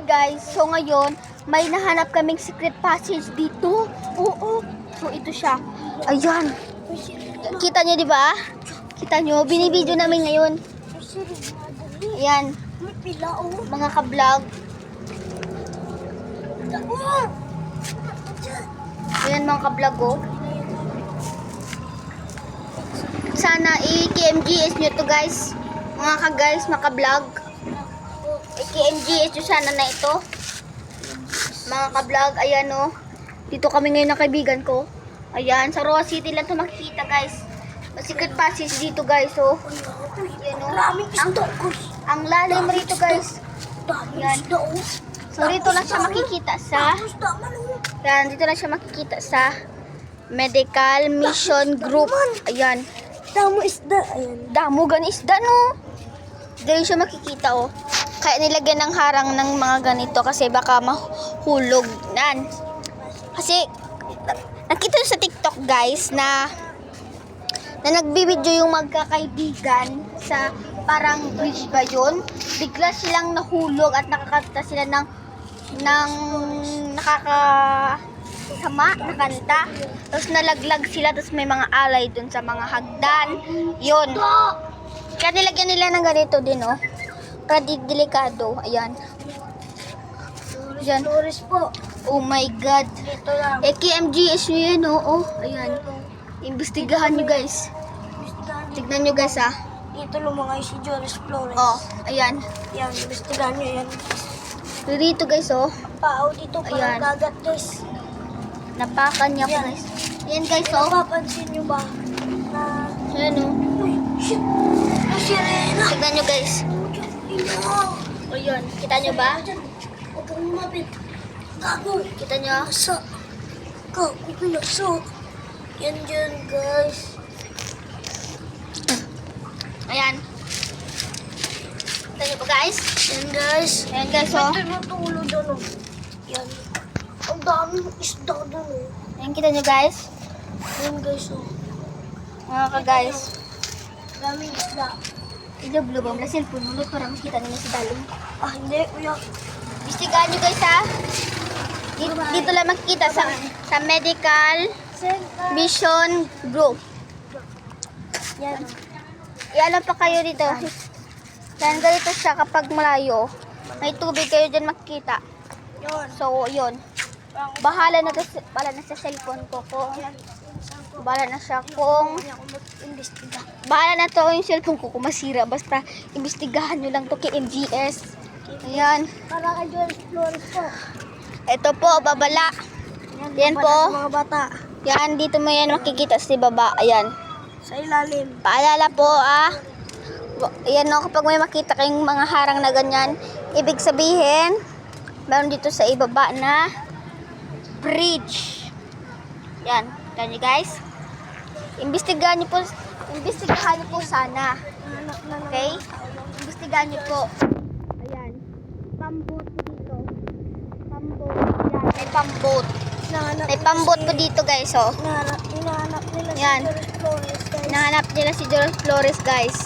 guys, so ngayon, may nahanap kaming secret passage dito. Oo. So ito siya. Ayan. Kita nyo di ba? Kita nyo, binibideo namin ngayon. Ayan. Mga ka-vlog. Ayan mga ka-vlog oh. Sana i-KMGS nyo to guys. Mga ka-guys, mga ka-vlog. I-KMGS nyo sana na ito. Mga ka-vlog, ayan oh. Dito kami ngayon ng kaibigan ko. Ayan, sa Roa City lang ito makikita guys. Secret passage dito guys oh. Ayan oh. Ang lalim rito guys. Ayan. So dito lang siya makikita sa Ayan, dito lang siya makikita sa Medical Mission Group. Ayan. Damo isda. Ayan. Damo gan isda no. Dito siya makikita oh. Kaya nilagyan ng harang ng mga ganito kasi baka mahulog nan. Kasi nakita sa TikTok guys na nagbibideo yung magkakaibigan sa parang bridge ba yun? Bigla silang nahulog at nakakanta sila ng nakakasama na kanta. Tapos nalaglag sila, tapos may mga alay dun sa mga hagdan. Yun. Kaya nilagyan nila ng ganito din, oh. Para delikado. Ayan. Ayan. Flores po. Oh my God. Dito lang. KMGS nyo yan, oh. Oh, ayan. Imbestigahan nyo, guys. Tignan nyo, guys, ah. Dito lumangay si Joris Flores. Oh, ayan. Yan, investigahan nyo yan. Dito, guys, oh. Pao dito Ayan. parang dagat guys. Napakan niya, Yan. guys. Ayan, guys, oh. Napapansin nyo ba na... Ayan, oh. Uy, shit! Ang sirena! Tignan nyo, guys. Ina! Ayan. Kita nyo ba? Huwag kang lumapit. Gago! Kita nyo? Sa... Gago, pinaso. Yan dyan guys. Ayan. Kita nyo ba, guys? Yan guys. Ayan, guys, oh. May tinutulo doon oh. Yan. Ang daming isda doon oh. Ayan, kita nyo, guys. Yan guys oh. Mga ka-guys. Daming isda. Ito, blue bomb. Na cellphone mo. Para makita nyo si Dalong. Ah, hindi kuya. Istigaan nyo, guys, ha? Dito lang makikita sa Medical Mission Group. Yan. Ialam pa kayo dito. Yan, ganito siya kapag malayo. May tubig kayo dyan makikita. Yun. So, yun. Bahala na sa cellphone ko kung bahala na siya kung Imbestiga. bahala na to yung cellphone ko kung masira. Basta imbestigahan nyo lang to kay MGS. Ayan. Para kay Joris Flores po. Ito po, babala. Yan para po. sa mga bata. Yan, dito mo yan makikita sa baba. Ayan. Sa ilalim. Paalala po, ah. Ayan o, kapag may makita kayong mga harang na ganyan, ibig sabihin, meron dito sa ibaba na bridge. Yan. Yan nyo guys. Imbestigahan nyo po sana. Okay? Imbestigahan nyo po. Ayan. Pambot po dito. Pambot. Yan. May pambot. May pambot po dito guys, oh. Hinahanap nila Yan. si Joris Flores guys. Nahanap nila si Joris Flores guys.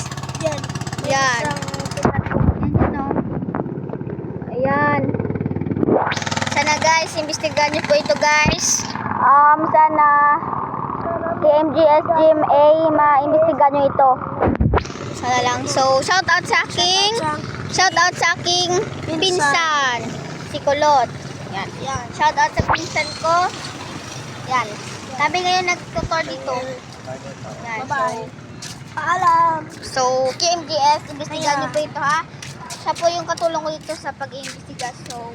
Yan. Yan. Ayan, oh. Ayan. Sana guys, imbestigahan nyo po ito guys. Sana KMGS GMA maimbestigahan nyo ito. Sana lang. So, shout out sa aking pinsan. Si Kulot. Yan. Yan. Shout out sa pinsan ko. Yan. Sabi ngayon nagtutor dito. Yan. Bye-bye. Paalam. So, KMGS, imbestigahan nyo po ito ha. Siya po yung katulong ko dito sa pag-iimbestiga. So,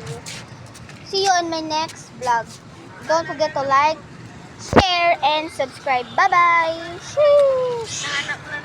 see you on my next vlog. Don't forget to like, share, and subscribe. Bye-bye! Sheesh! Hinahanap na